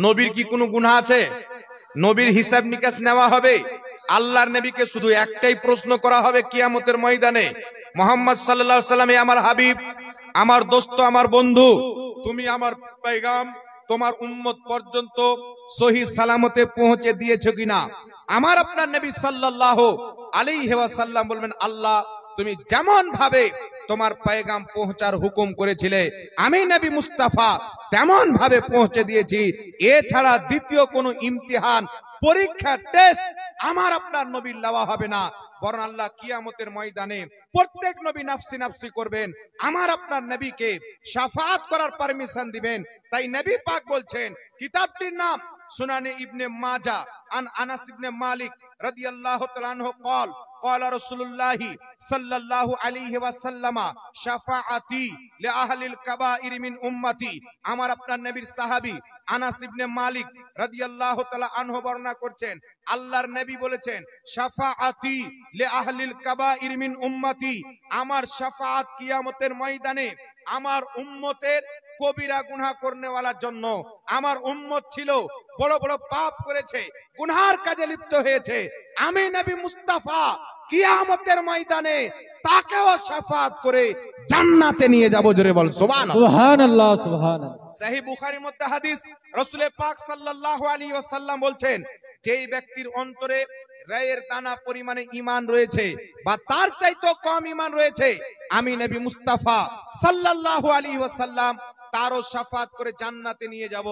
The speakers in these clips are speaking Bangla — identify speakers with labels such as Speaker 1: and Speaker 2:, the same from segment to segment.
Speaker 1: নবীর কি কোনো গুনাহ আছে? নবীর হিসাব নিকাশ নেওয়া হবে। আল্লাহর নবীকে শুধু একটাই প্রশ্ন করা হবে কিয়ামতের ময়দানে, মুহাম্মদ সাল্লাল্লাহু আলাইহি ওয়াসাল্লাম, আমার হাবিব, আমার দোস্ত, আমার বন্ধু, তুমি আমার পয়গাম তোমার উম্মত পর্যন্ত সহি সালামতে পৌঁছে দিয়েছো কিনা? আমার আপনার নবী সাল্লাল্লাহু আলাইহি ওয়াসাল্লাম বলবেন, আল্লাহ তুমি যেমন ভাবে তোমার পয়গাম পৌঁছার হুকুম করেছিলে আমি নবী মুস্তাফা তেমন ভাবে পৌঁছে দিয়েছি। এছাড়া দ্বিতীয় কোনো ইমতিহান, পরীক্ষা, টেস্ট আমার আপনার নবীর লওয়া হবে না, বরং আল্লাহ কিয়ামতের ময়দানে প্রত্যেক নবী নাফসি নাফসি করবেন, আমার আপনার নবীকে শাফাআত করার পারমিশন দিবেন। তাই নবী পাক বলছেন, কিতাবটির নাম সুনানে ইবনে মাজাহ, আন আনাস ইবনে মালিক রাদিয়াল্লাহু তাআলা আনহু قال قال رسول الله صلى الله عليه وسلم شفاعتي لأهل الكبائر من উম্মতি। আমার আপনার নবীর সাহাবী আনাস ইবনে মালিক রাদিয়াল্লাহু তাআলা আনহু বর্ণনা করছেন, আল্লাহর নবী বলেছেন, শাফাআতি লিআহলিল কাবাইর মিন উম্মতি, আমার শাফাআত কিয়ামতের ময়দানে আমার উম্মতের কবিরা গুনাহ করনেওয়ালার জন্য। আমার উম্মত ছিল বড় বড় পাপ করেছে, গুনাহের কাজে লিপ্ত হয়েছে, আমি নবী মুস্তাফা কিয়ামতের ময়দানে তাকেও শাফাআত করে জান্নাতে নিয়ে যাব। জোরে বল সুবহানাল্লাহ। সুবহানাল্লাহ। সহিহ বুখারীর মধ্যে হাদিস, রাসূল পাক সাল্লাল্লাহু আলাইহি ওয়াসাল্লাম বলছেন, যেই ব্যক্তির অন্তরে রায়ের দানা পরিমাণে ঈমান রয়েছে বা তার চাইতেও কম ঈমান রয়েছে, আমি নবী মুস্তাফা সাল্লাল্লাহু আলাইহি ওয়াসাল্লাম তারও শাফাত করে জান্নাতে নিয়ে যাব।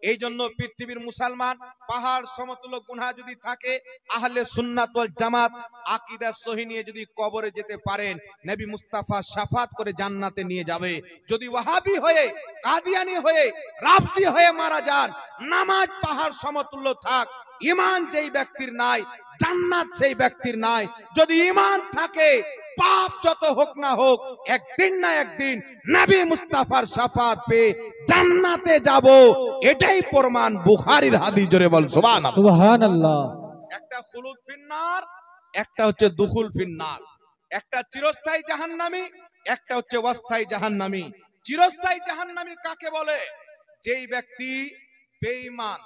Speaker 1: এই জন্য পৃথিবীর মুসলমান পাহাড় সমতুল্য গুনাহ যদি থাকে, আহলে সুন্নাত ওয়াল জামাত আকীদা সহি নিয়ে যদি কবরে যেতে পারেন, নবী মুস্তাফা শাফাত করে জান্নাতে নিয়ে যাবে। যদি ওয়াহাবি হয়ে, কাদিয়ানি হয়ে, রাফজি হয়ে মারা যান, নামাজ পাহাড় সমতুল্য থাক, ঈমান যেই ব্যক্তির নাই জান্নাত সেই ব্যক্তির নাই। যদি ঈমান থাকে, পাপ যত হোক না হোক, একদিন না একদিন নবী মুস্তাফার শাফাত পেয়ে জান্নাতে যাব, এটাই প্রমাণ। বুখারীর হাদিস। জোরে বল সুবহানাল্লাহ। একটা খুলুদ ফিন্নার, একটা হচ্ছে দুখুল ফিন্নার। একটা চিরস্থায়ী জাহান্নামী, একটা হচ্ছে অস্থায়ী জাহান্নামী। চিরস্থায়ী জাহান্নামী কাকে বলে? যেই ব্যক্তি বেঈমান,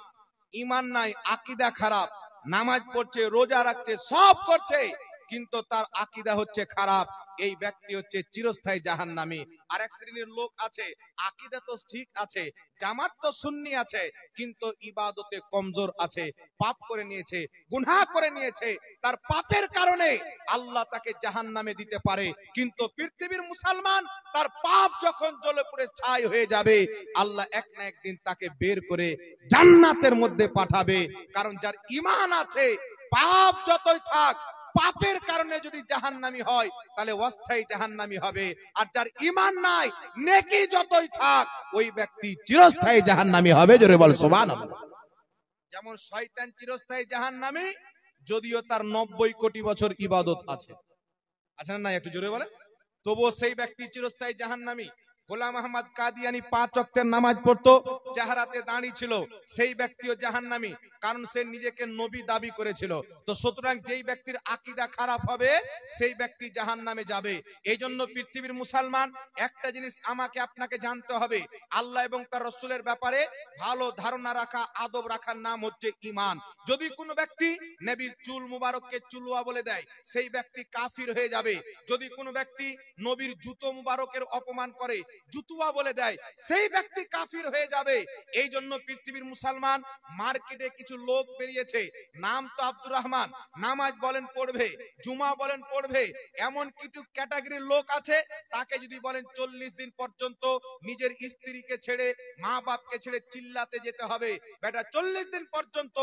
Speaker 1: ঈমান নাই, আকীদা খারাপ, নামাজ পড়ছে, রোজা রাখছে, সব করছে, কিন্তু তার আকীদা হচ্ছে খারাপ, এই ব্যক্তি হচ্ছে চিরস্থায়ী জাহান্নামী। আর এক শ্রেণীর লোক আছে, আকীদা তো ঠিক আছে, জামাত তো সুন্নি আছে, কিন্তু ইবাদতে কমজোর আছে, পাপ করে নিয়েছে, গুনাহ করে নিয়েছে, তার পাপের কারণে আল্লাহ তাকে জাহান্নামে দিতে পারে। কিন্তু পৃথিবীর মুসলমান তার পাপ যখন জ্বলে পুড়ে ছাই হয়ে যাবে, আল্লাহ এক না একদিন তাকে বের করে জান্নাতের মধ্যে পাঠাবে। কারণ যার ঈমান আছে, পাপ যতই থাক, পাপের কারণে যদি জাহান্নামী হয় তাহলে অস্থায়ী জাহান্নামী হবে। আর যার ঈমান নাই, নেকি যতই থাক, ওই ব্যক্তি চিরস্থায়ী জাহান্নামী হবে। জোরে বল সুবহানাল্লাহ। যেমন শয়তান চিরস্থায়ী জাহান্নামী, যদিও তার 90 কোটি বছর ইবাদত আছে, আছে না? একটু জোরে বলেন। তবুও সেই ব্যক্তি চিরস্থায়ী জাহান্নামী। গোলাম আহমদ কাদিয়ানী 5 ওয়াক্তের নামাজ পড়তো, চেহারাতে দাড়ি ছিল, সেই ব্যক্তিও জাহান্নামী, কারণ সে নিজেকে নবী দাবি করেছিল। তো সুতরাং যেই ব্যক্তির আকীদা খারাপ হবে, সেই ব্যক্তি জাহান্নামে যাবে। এই জন্য পৃথিবীর মুসলমান একটা জিনিস আমাকে আপনাকে জানতে হবে, আল্লাহ এবং তার রাসূলের ব্যাপারে ভালো ধারণা রাখা, আদব রাখার নাম হচ্ছে ঈমান। যদি কোনো ব্যক্তি নবীর চুল মুবারককে চুলওয়া বলে দেয়, সেই ব্যক্তি কাফির হয়ে যাবে। যদি কোনো ব্যক্তি নবীর জুতো মুবারকের অপমান করে, জুতুয়া বলে দেয়, সেই ব্যক্তি কাফির হয়ে যাবে। এই জন্য পৃথিবীর মুসলমান মার্কেটে কিছু লোক বেরিয়েছে, নাম তো আব্দুর রহমান, নামাজ বলেন পড়বে, জুমা বলেন পড়বে, এমন কিছু ক্যাটাগরির লোক আছে, তাকে যদি বলেন 40 দিন পর্যন্ত নিজের স্ত্রীকে ছেড়ে, মা বাপকে ছেড়ে চিল্লাতে যেতে হবে, বেটা 40 দিন পর্যন্ত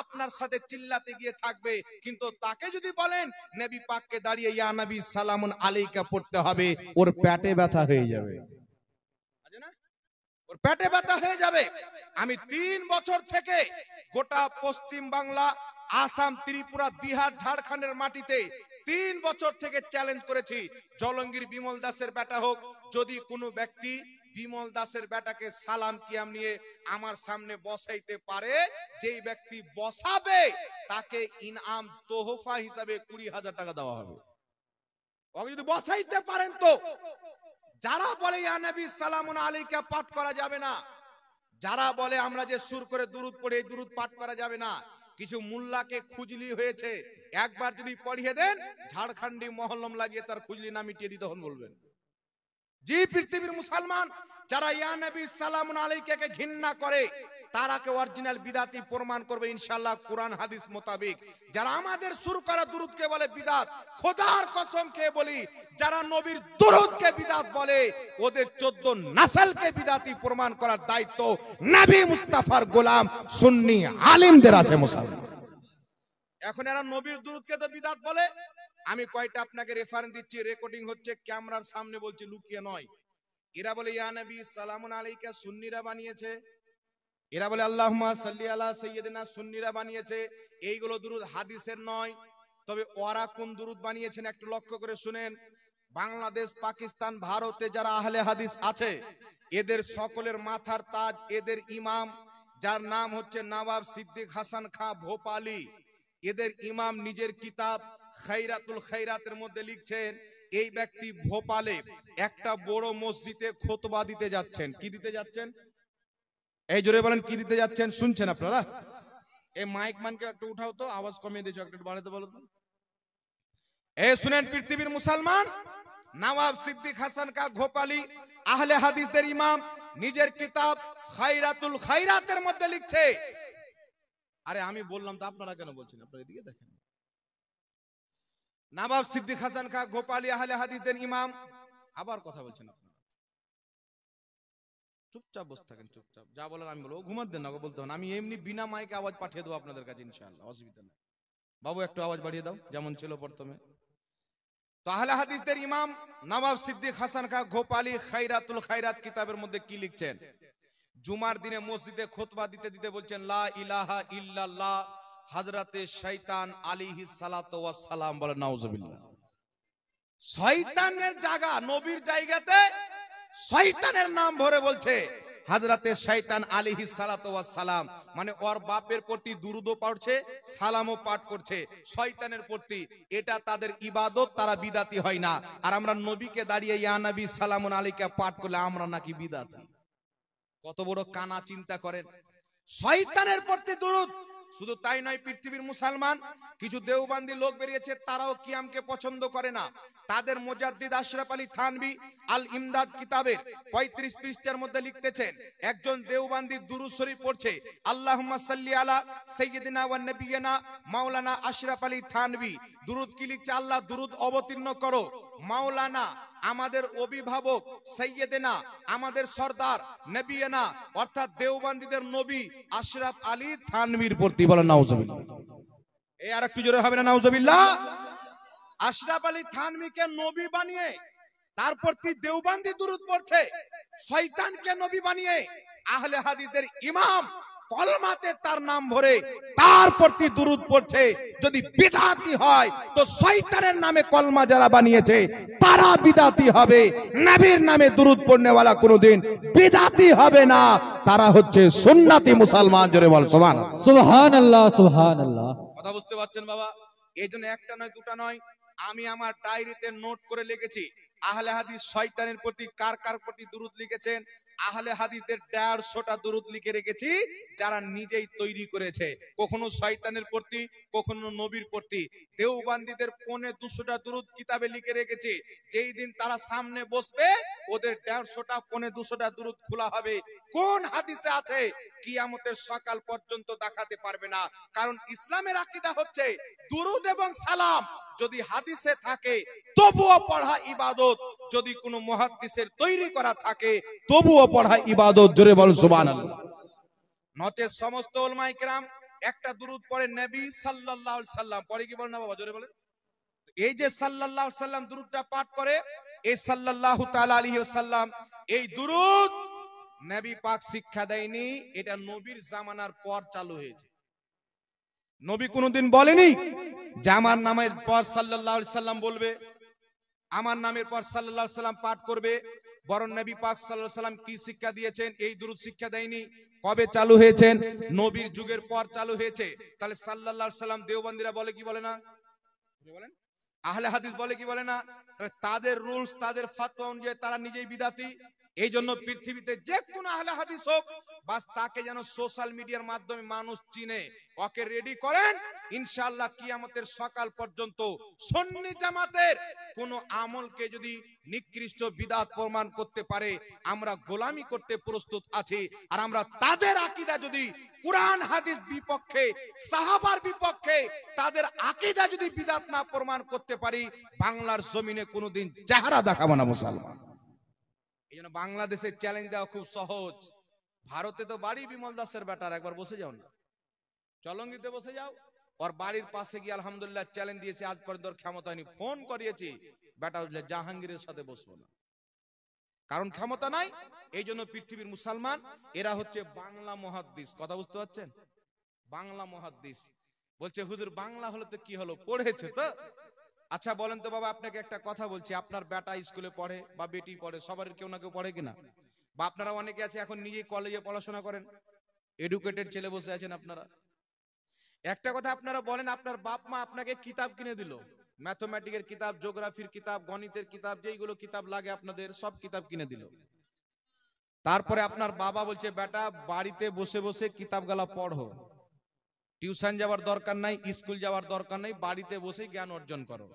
Speaker 1: আপনার সাথে চিল্লাতে গিয়ে থাকবে। কিন্তু তাকে যদি বলেন নবী পাককে দাঁড়িয়ে ইয়া নবী সালামুন আলাইকা পড়তে হবে, ওর পেটে ব্যথা হয়ে যাবে, ওর পেটে ব্যথা হয়ে যাবে। আমি 3 বছর থেকে গোটা পশ্চিম বাংলা, আসাম, ত্রিপুরা, বিহার, ঝাড়খণ্ডের মাটিতে 3 বছর থেকে চ্যালেঞ্জ করেছি, জলঙ্গির বিমল দাসের বেটা হোক, যদি কোনো ব্যক্তি বিমল দাসের বেটাকে সালাম কিয়াম নিয়ে আমার সামনে বসাইতে পারে, যেই ব্যক্তি বসাবে তাকে ইনাম তোহফা হিসাবে 20,000 টাকা দেওয়া হবে। ওকে যদি বসাইতে পারেন তো। যারা বলে ইয়া নবী সালামুন আলাইকা পাঠ করা যাবে না, যারা বলে আমরা যে সুর করে দুরুদ পড়ে এই দুরুদ পাঠ করা যাবে না, কিছু মুল্লাকে খুজলি হয়েছে, একবার যদি পড়িয়ে দেন ঝাড়খণ্ডী মহল্লম লাগিয়ে তার খুজলি না মিটিয়ে দিতে হন বলবেন। জি পৃথিবীর মুসলমান যারা ইয়া নবী সালামুন আলাইকাকে ঘৃণা করে তারাকে অরিজিনাল বিদাতি প্রমাণ করবে ইনশাআল্লাহ কোরআন হাদিস মোতাবেক। যারা আমাদের সুর করা দুরুদকে বলে বিদাত, খোদার কসম খেয়ে বলি যারা নবীর দুরুদকে বিদাত বলে ওদের 14 নাসলকে বিদাতি প্রমাণ করার দায়িত্ব নবী মুস্তাফার গোলাম সুন্নি আলেমদের আছে মুসলমান। এখন এরা নবীর দুরুদকে তো বিদাত বলে। আমি কয়টা আপনাকে রেফারেন্স দিচ্ছি, রেকর্ডিং হচ্ছে, ক্যামেরার সামনে বলছি, লুকিয়ে নয়। এরা বলে ইয়া নবী সালামুন আলাইকা সুন্নিরা বানিয়েছে, এরা বলে আল্লাহুম্মা সাল্লি আলা সাইয়্যিদিনা সুন্নিরা বানিয়েছে। এইগুলো দুরুদ হাদিসের নয়। তবে ওরা কোন দুরুদ বানিয়েছেন একটু লক্ষ্য করে শুনেন। বাংলাদেশ, পাকিস্তান, ভারতে যারা আহলে হাদিস আছে এদের সকলের মাথার তাজ এদের ইমাম, যার নাম হচ্ছে নবাব সিদ্দিক হাসান খাঁ ভোপালী। এদের ইমাম নিজের কিতাব খায়রাতুল খায়রাতের মধ্যে লিখছেন এই ব্যক্তি ভোপালে একটা বড় মসজিদে খুতবা দিতে যাচ্ছেন। কি দিতে যাচ্ছেন? এই জোরে বলেন কি দিতে যাচ্ছেন? শুনছেন আপনারা? এই মাইক মানকে একটু উঠাও তো, আওয়াজ কমিয়ে দিয়েছো, একটু বাড়াতে বলো তো। এই শুনেন পৃথিবীর মুসলমান, নবাব সিদ্দিক হাসান কা ভোপালী আহলে হাদিসদের ইমাম নিজের কিতাব খায়রাতুল খায়রাতের মধ্যে লিখছে। আরে আমি বললাম তো, আপনারা কেন বলছেন? আপনারা এদিকে দেখেন। নবাব সিদ্দিক হাসান কা ভোপালী আহলে হাদিসদের ইমাম, আবার কথা বলছেন আপনারা। চুপচাপ বসে থাকেন, চুপচাপ, যা বলার আমি বলবো। ঘুমাত দেন না, বলতে হন। আমি এমনি বিনা মাইকে আওয়াজ পাঠিয়ে দেবো আপনাদের কাছে ইনশাআল্লাহ, অসুবিধা নেই। বাবু একটু আওয়াজ বাড়িয়ে দাও যেমন ছিল প্রথমে। তো আহলে হাদিসদের ইমাম নবাব সিদ্দিক হাসান খাঁ ভোপালী খায়রাতুল খায়রাত কিতাবের মধ্যে কি লিখছেন? জুমার দিনে মসজিদে খুতবা দিতে দিতে বলছেন লা ইলাহা ইল্লাল্লাহ হযরতে শয়তান আলাইহিস সালাতু ওয়াস সালাম। বলেন নাউজুবিল্লাহ। শয়তানের জায়গা, নবীর জায়গাতে শয়তানের নাম ভরে বলছে হযরতে শয়তান আলাইহিস সালাতু ওয়াস সালাম, মানে ওর বাপের প্রতি দুরূদও পড়ছে, সালামও পাঠ করছে শয়তানের প্রতি। এটা তাদের ইবাদত, তারা বিদাতি হয় না। আর আমরা নবীকে দাঁড়িয়ে ইয়া নবী সালামুন আলাইকা পাঠ করলে আমরা নাকি বিদাতি। কত বড় কানা চিন্তা করেন। শয়তানের প্রতি দুরূদ। শুধু তাই নয় পৃথিবীর মুসলমান, কিছু দেওবন্দি লোক বেরিয়েছে, তারাও কিয়ামকে পছন্দ করে না। তাদের মুজাদ্দিদ আশরাফ আলী থানভী আল ইমদাদ কিতাবের 35 পৃষ্ঠার মধ্যে লিখতেছেন একজন দেওবন্দি দুরূদ শরীফ পড়ছে আল্লাহুম্মা সাল্লি আলা সাইয়্যিদিনা ওয়া নবিয়িনা মাওলানা আশরাফ আলী থানভী। দুরূদ কি লিখছে? আল্লাহ দুরূদ অবতীর্ণ করো মাওলানা আমাদের অভিভাবক, সাইয়্যিদিনা আমাদের সরদার, নবিয়িনা অর্থাৎ দেওবন্দীদের নবী আশরাফ আলী থানভীর প্রতি। বলেন নাউজুবিল্লাহ। এই আর একটু জোরে হবে না নাউজুবিল্লাহ? আশরাফ আলী থানভীকে নবী বানিয়ে তার প্রতি দেওবন্দি দুরূদ পড়ছে। শয়তানকে নবী বানিয়ে আহলে হাদিসের ইমাম কলমাতে তার নাম ভরে তার প্রতি দুরূদ পড়ছে। যদি বিদআতি হয় তো শয়তানের নামে কলমা যারা বানিয়েছে তারা বিদআতি হবে। নবীর নামে দুরূদ পড়নেওয়ালা কোনোদিন বিদআতি হবে না। তারা হচ্ছে সুন্নতি মুসলমান। জোরে বল সুবহানাল্লাহ।
Speaker 2: সুবহানাল্লাহ, সুবহানাল্লাহ।
Speaker 1: কথা বুঝতে পারছেন বাবা? এইজন্য একটা নয় দুটা নয়, আমি আমার ডায়েরিতে নোট করে লিখেছি আহলে হাদিস শয়তানের প্রতি কার কার প্রতি দুরূদ লিখেছেন। আহলে হাদিসদের 150টা দুরূদ লিখে রেখেছি যারা নিজেই তৈরি করেছে, কখনো শয়তানের প্রতি, কখনো নবীর প্রতি। দেওবন্দীদের 250টা দুরূদ কিতাবে লিখে রেখেছি। যেই দিন তারা সামনে বসবে ওদের 150টা 250টা দুরূদ খোলা হবে। কোন হাদিসে আছে কিয়ামতের সকাল পর্যন্ত দেখাতে পারবে না। কারণ ইসলামের আকীদা হচ্ছে দুরূদ এবং সালাম যদি হাদিসে থাকে তবুও পড়া ইবাদত, যদি কোনো মুহাদ্দিসের তৈরি করা থাকে তবুও পড়া ইবাদত। জোরে বল সুবহানাল্লাহ। নতে সমস্ত উলামায়ে কেরাম একটা দুরূদ পড়ে নবী সাল্লাল্লাহু আলাইহি সাল্লাম পড়ে। কি বলেন না বাবা? জোরে বলেন। এই যে সাল্লাল্লাহু আলাইহি সাল্লাম দুরূদটা পাঠ করে, এই সাল্লাল্লাহু তাআলা আলাইহি ওয়াসাল্লাম এই দুরূদ নবী পাক শিক্ষা দেয়নি, এটা নবীর জামানার পর চালু হয়েছে। নবী কোনদিন বলেনি যে আমার নামের পর সাল্লাল্লাহু আলাইহি সাল্লাম বলবে, আমার নামের পর সাল্লাল্লাহু আলাইহি সাল্লাম পাঠ করবে। বরং নবী পাক সাল্লাল্লাহু আলাইহি সাল্লাম কি শিক্ষা দিয়েছেন? এই দুরূদ শিক্ষা দেয়নি। কবে চালু হয়েছেন? নবীর যুগের পর চালু হয়েছে। তাহলে সাল্লাল্লাহু আলাইহি সাল্লাম দেওবন্দীরা বলে কি বলে না? বলেন। আহলে হাদিস বলে কি বলে না? তাহলে তাদের রুলস, তাদের ফতোয়া অনুযায়ী তারা নিজেই বিদাতি। এই জন্য পৃথিবীতে যে কোনো আহলে হাদিস হোক, বাস তাকে যেন সোশ্যাল মিডিয়ার মাধ্যমে মানুষ চিনে, ওকে রেডি করেন। ইনশাআল্লাহ কিয়ামতের সকাল পর্যন্ত সুন্নি জামাতের কোন আমলকে যদি নিকৃষ্ট বিদআত প্রমাণ করতে পারে, আমরা গোলামি করতে প্রস্তুত আছি। আর আমরা তাদের আকীদা যদি কুরআন হাদিস বিপক্ষে, সাহাবার বিপক্ষে, তাদের আকীদা যদি বিদআত না প্রমাণ করতে পারি, বাংলার জমিনে কোনোদিন চেহারা দেখাবো না মুসলমান। এই জন্য বাংলাদেশের চ্যালেঞ্জ দেওয়া খুব সহজ। ভারতে তো বাড়ি বিমল দাসের বেটার, একবার বসে যাও না, চলঙ্গিতে বসে যাও। ওর বাড়ির পাশে গিয়ে আলহামদুলিল্লাহ চ্যালেঞ্জ দিয়েছে, আজ পর্যন্ত ক্ষমতা হয়নি। ফোন করিয়েছি, বেটা বললে জাহাঙ্গীরের সাথে বসবো না, কারণ ক্ষমতা নাই। এই জন্য পৃথিবীর মুসলমান এরা হচ্ছে বাংলা মুহাদ্দিস। কথা বুঝতে পারছেন? বাংলা মুহাদ্দিস বলছে হুজুর বাংলা হলো তো কি হলো, পড়েছে তো। আচ্ছা বলেন তো বাবা, আপনাকে একটা কথা বলছি, আপনার বেটা স্কুলে পড়ে বা বেটি পড়ে, সবার কেউ না কেউ পড়ে কিনা? বা আপনারা অনেকে আছে এখন নিজেই কলেজে পড়াশোনা করেন, এডুকেটেড ছেলে বসে আছেন আপনারা। একটা কথা আপনারা বলেন, আপনার বাপ মা আপনাকে কিতাব কিনে দিল, ম্যাথমেটিক্সের কিতাব, জিওগ্রাফির কিতাব, গণিতের কিতাব, যেইগুলো কিতাব লাগে আপনাদের সব কিতাব কিনে দিল। তারপরে আপনার বাবা বলছে বেটা বাড়িতে বসে বসে কিতাবগুলো পড়ো, টিউশন যাওয়ার দরকার নাই, স্কুল যাওয়ার দরকার নাই, বাড়িতে বসেই জ্ঞান অর্জন করো।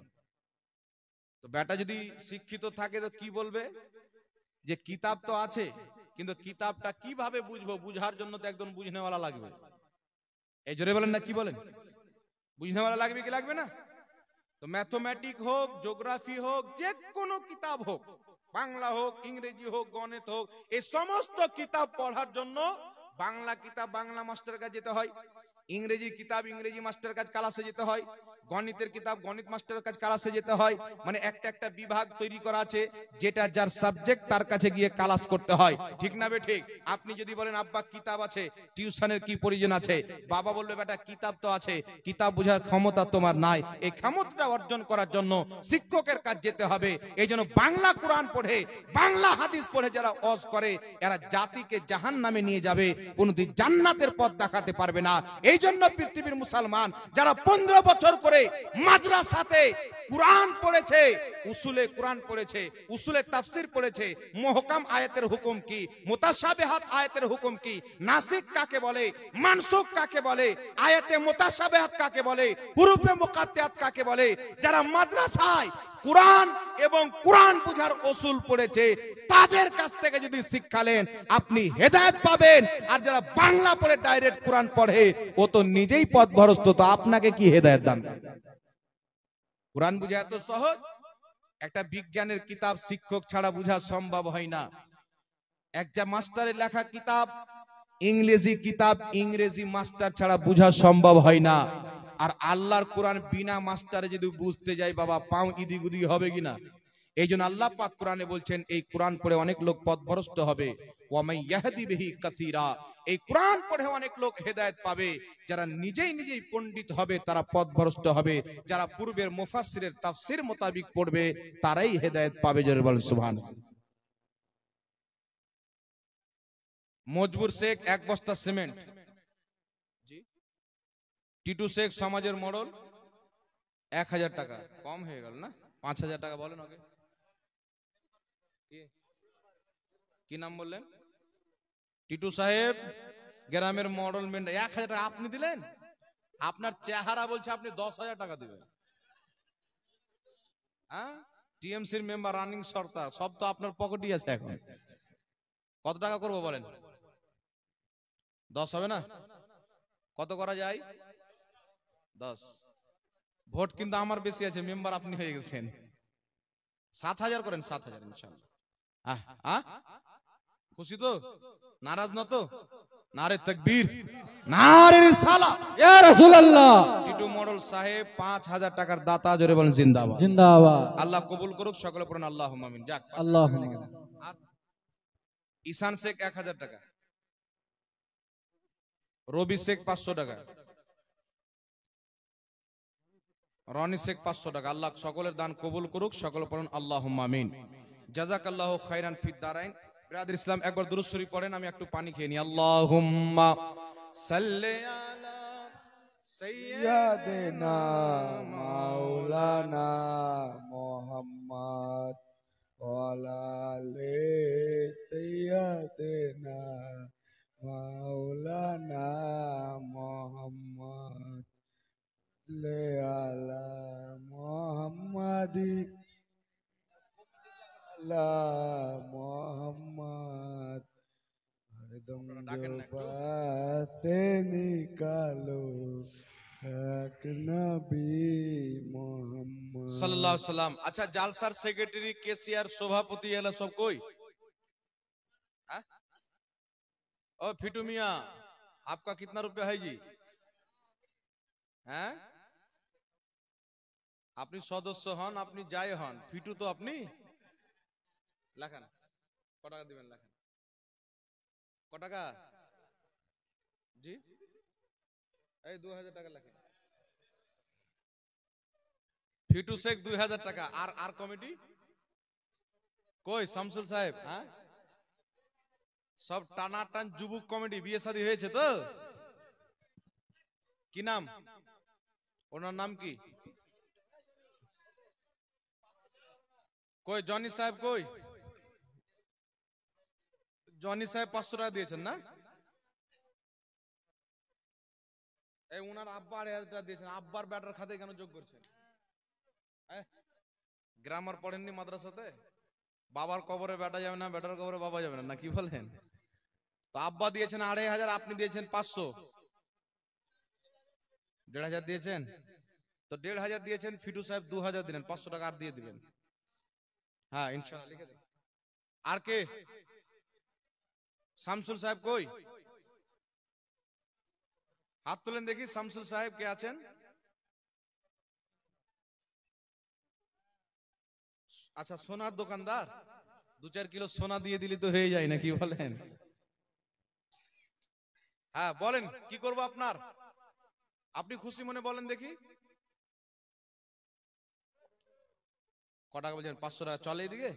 Speaker 1: তো বেটা যদি শিক্ষিত থাকে তো কি বলবে, যে কিতাব তো আছে, কিন্তু কিতাবটা কিভাবে বুঝবো, বুঝার জন্য তো একজন বুঝনেওয়ালা লাগবে। এই জোরে বলেন না, কি বলেন? বুঝনেওয়ালা লাগবে কি লাগবে না? তো ম্যাথমেটিক্স হোক, জিওগ্রাফি হোক, যে কোনো কিতাব হোক, বাংলা হোক, ইংরেজি হোক, গণিত হোক, এই সমস্ত কিতাব পড়ার জন্য বাংলা কিতাব বাংলা মাস্টারের কাছে যেতে হয়, ইংরেজি কিতাব ইংরেজি মাস্টারের কাছে ক্লাসে যেতে হয়, গণিতের কিতাব গণিত মাস্টারের কাছে ক্লাসে যেতে হয়। মানে একটা একটা বিভাগ তৈরি করা আছে, যেটা যার সাবজেক্ট তার কাছে গিয়ে ক্লাস করতে হয়। ঠিক না বে ঠিক? আপনি যদি বলেন আব্বা কিতাব আছে, টিউশনের কি প্রয়োজন আছে? বাবা বলবে বেটা কিতাব তো আছে, কিতাব বোঝার ক্ষমতা তোমার নাই, এই ক্ষমতাটা অর্জন করার জন্য শিক্ষকের কাছে যেতে হবে। এই জন্য বাংলা কোরআন পড়ে, বাংলা হাদিস পড়ে যারা ওয়াজ করে, এরা জাতিকে জাহান্নামে নিয়ে যাবে, কোনদিন জান্নাতের পথ দেখাতে পারবে না। এই জন্য পৃথিবীর মুসলমান যারা 15 বছর করে মাদ্রাসাতে কুরআন পড়েছে, উসুলে কুরআন পড়েছে, উসুলে তাফসীর পড়েছে, মুহকাম আয়াতের হুকুম কি, মুতাশাবিহাত আয়াতের হুকুম কি, নাসিখ কাকে বলে, মানসুখ কাকে বলে, আয়াতে মুতাশাবিহাত কাকে বলে, হুরুফে মুকাত্তাত কাকে বলে, যারা মাদ্রাসায় কুরআন এবং কুরআন বুঝার উসুল পড়েছে, তাদের কাছ থেকে যদি শিক্ষা নেন আপনি হেদায়েত পাবেন। আর যারা বাংলা পড়ে ডাইরেক্ট কুরআন পড়ে, ও তো নিজেই পথভ্রষ্ট, তো আপনাকে কি হেদায়েত দান? কুরআন বুঝা এত সহজ? একটা বিজ্ঞানের কিতাব শিক্ষক ছাড়া বোঝা সম্ভব হয় না। একটা মাস্টারের লেখা কিতাব, ইংরেজি কিতাব, ইংরেজি মাস্টার ছাড়া বোঝা সম্ভব হয় না। আর আল্লাহর কোরআন বিনা মাস্টারে যদি বুঝতে যাই বাবা, পাও ইদি গুদি হবে কিনা? এই জন্য আল্লাহ পাক কোরআনে বলছেন এই কোরআন পড়ে অনেক লোক পথভ্রষ্ট হবে। ওয়ামাই ইয়াহদি বিহি কাসীরা, এই কোরআন পড়ে অনেক লোক হেদায়েত পাবে। যারা নিজেই নিজেই পণ্ডিত হবে তারা পথভ্রষ্ট হবে, যারা পূর্বের মুফাসসিরের তাফসীর মোতাবেক পড়বে তারাই হেদায়েত পাবে। জোরে বলেন সুবহানাল্লাহ। মজবুর শেখ 1 বস্তা সিমেন্ট, টিটু শেখ সমাজের মোড়ল 1000 টাকা, কম হয়ে গেল না? 5000 টাকা বলেন ওকে। কি নাম বললেন? টিটু সাহেব গ্রামের মডেল মেন্ডা, 1000 টাকা আপনি দিলেন? আপনার চেহারা বলছে আপনি 10,000 টাকা দিবেন। হ্যাঁ, টিএমসির মেম্বার, রানিং সরকার, সব তো আপনার পকেটই আছে। এখন কত টাকা করবো বলেন? 10 হবে না? কত করা যায়? 10। ভোট কিন্তু আমার বেশি আছে, মেম্বার আপনি হয়ে গেছেন। 7000 করেন, 7000 ইনশাআল্লাহ। খুশি তো? নারাজ না তো? নারে তাকবীর, নারে রিসালাত,
Speaker 2: ইয়া রাসূলুল্লাহ।
Speaker 1: টিটু মডেল সাহেব 5000 টাকার দাতা, জোরে বলেন জিন্দাবাদ।
Speaker 2: জিন্দাবাদ।
Speaker 1: আল্লাহ কবুল করুক, সকলে পড়েন আল্লাহুম্মা আমিন। যাক,
Speaker 2: আল্লাহুম্মা।
Speaker 1: ঈশান শেখ 1000 টাকা, রবি শেখ 500 টাকা, রনি শেখ 500 টাকা। আল্লাহ সকলের দান কবুল করুক, সকলে পড়েন আল্লাহুম্মা আমিন। জাযাকাল্লাহু খাইরান ফিদ দারাইন। বিরাদর ইসলাম একবার দুরূদ শরীফ পড়েন, আমি একটু পানি খেয়ে নি। আল্লাহুম্মা সাল্লি আলা সাইয়্যিদিনা মাওলানা মুহাম্মদ
Speaker 3: ওয়ালালে সাইয়্যিদিনা মাওলানা মুহাম্মদ আলা মুহাম্মাদি আলা মুহাম্মদ हरदम जो बाते निकालो এক নবী মোহাম্মদ
Speaker 1: सल्लल्लाहु अलैहि वसल्लम। अच्छा, जालसार सेक्रेटरी केसीआर सभापति एला सब कोई? हाँ? ओ फिटू मियां, आपका कितना रुपया है जी? हैं? अपनी सदस्य हन, अपनी जाय हन, फिटू तो अपनी लाखान कटाका दिबेन लाखान कटाका जी এই 2000 টাকা লাখান ফিটু শেখ 2000 টাকা আর আর কমিটি কই শামসুল সাহেব? হ্যাঁ, সব টানাটান যুবক কমিটি বিয়ে শাদী হয়েছে তো? কি নাম ওনার নাম কি? কই জনি সাহেব কই? জনি সাহেব 500 টাকা দিয়েছেন না? এই উনার আব্বা 1000 টাকা দিয়েছেন। আব্বার ব্যাটার খাতে কেন যোগ করছেন? গ্রামার পড়েননি মাদ্রাসাতে? বাবার কবরে বেটা যাবে না, বেটার কবরে বাবা যাবে না, কি বলেন? তো আব্বা দিয়েছেন 2500, আপনি দিয়েছেন 500, 1500 দিয়েছেন। তো 1500 দিয়েছেন, ফিটু সাহেব 2000 দিলেন, 500 টাকা আর দিয়ে দিবেন। হ্যাঁ ইনশাআল্লাহ লিখে দেন। আর কে? শামসুল সাহেব কই? হাত তুলেন দেখি। শামসুল সাহেব কে আছেন? আচ্ছা, সোনার দোকানদার, 2-4 কিলো সোনা দিয়ে দিলি তো হয়ে যায় না, কি বলেন? হ্যাঁ বলেন, কি করবো আপনার? আপনি খুশি মনে বলেন দেখি। কটা বলছেন? 500 টাকা চলে এদিকে?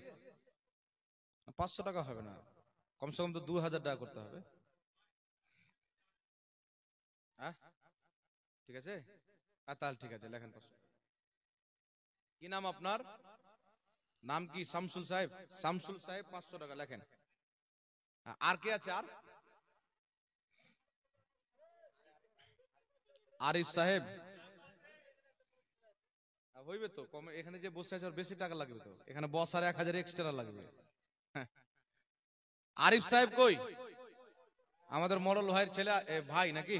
Speaker 1: 500 টাকা হবে না, কমসে কম তো 2000 টাকা করতে হবে। হ্যাঁ ঠিক আছে, তাহলে ঠিক আছে, লেখেন 500। কি নাম আপনার? নাম কি? শামসুল সাহেব। শামসুল সাহেব 500 টাকা লেখেন। আর কে আছে? আর আরিফ সাহেব হইবে তো কম? এখানে যে বসে আছে বেশি টাকা লাগবে তো, এখানে বস আর 1000 এক্সট্রা লাগবে। আরিফ সাহেব কই? আমাদের মরল ভাইয়ের ছেলে, ভাই নাকি?